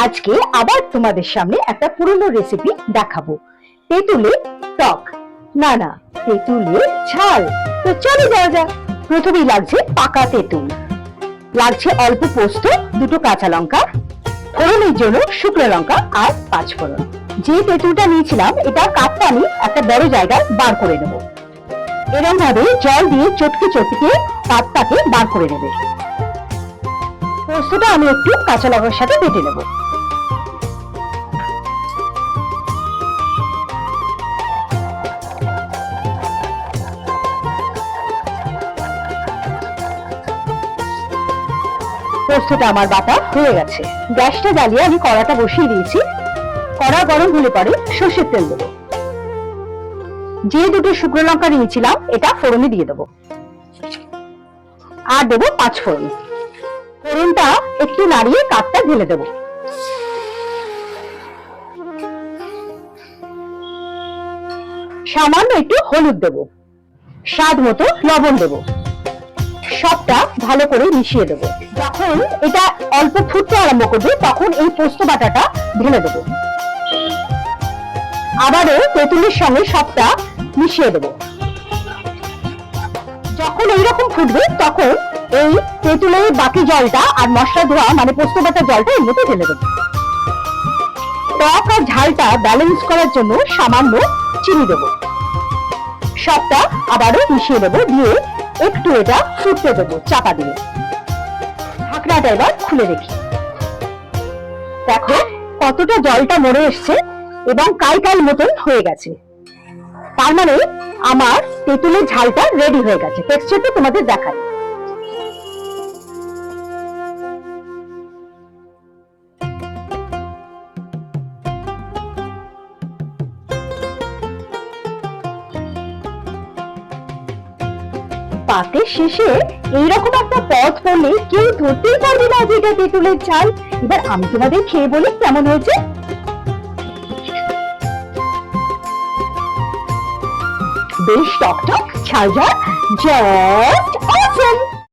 আজকে আবার তোমাদের সামনে একটা পুরনো রেসিপি দেখাবো, তেঁতুলের টক। না, তেঁতুলের ঝাল। তো চলে যাওয়া যাক। প্রথমেই লাগছে পাকা তেঁতুল, লাগছে অল্প পোস্ত, দুটো কাঁচা লঙ্কা, ফোড়নের জন্য শুকনো লঙ্কা আর 5 ফোড়ন। যে তেঁতুলটা নিয়েছিলাম এটা কাপটা আমি একটা বড় জায়গায় বার করে নেব। এরকম ভাবে জল দিয়ে চটকে চটকে পাতটাকে বার করে নেবে। পোস্তটা আমি একটু কাঁচা লঙ্কার সাথে বেটে নেব। পোস্তটা আমার বাটা হয়ে গেছে। গ্যাসটা জ্বালিয়ে আমি কড়াটা বসিয়ে দিয়েছি। কড়া গরম হলে পরে সর্ষের তেল দেবো। যে দুটো শুকনো লঙ্কা নিয়েছিলাম এটা ফোড়নে দিয়ে দেবো, আর দেবো 5 ফোড়ন। ফোড়নটা একটু নাড়িয়ে কাঠটা ঢেলে দেবো। সামান্য একটু হলুদ দেবো, স্বাদ মতো লবণ দেবো। সবটা ভালো করে মিশিয়ে দেবো। যখন এটা অল্প ফুটতে আরম্ভ করবে তখন এই পোস্ত বাটাটা ঢেলে দেবো। আবারও তেঁতুলের সঙ্গে সবটা মিশিয়ে দেবো। যখন এইরকম ফুটবে তখন এই তেঁতুলের বাকি জলটা আর মশলা ধোয়া মানে পোস্ত বাটার জলটা এর মধ্যে ঢেলে দেবো। টক আর ঝালটা ব্যালেন্স করার জন্য সামান্য চিনি দেবো। সবটা আবারও মিশিয়ে দেবো, দিয়ে একটু এটা ফুটতে দেবো চাপা দিয়ে। ঢাকনাটা এবার খুলে দেখি। দেখো কতটা জলটা মরে এসছে এবং কাই মতন হয়ে গেছে। তার মানে আমার তেঁতুলের ঝালটা রেডি হয়ে গেছে। টেক্সচারটা তোমাদের দেখাই। পাতের শেষে এইরকম একটা পথ পড়লে কেউ ধরতেই পারবে না যে এটা তেঁতুলের ঝাল। এবার আমি তোমাদের খেয়ে বলি কেমন হয়েছে। বেশ টক টক, ঝাল ঝাল, জাস্ট অসম।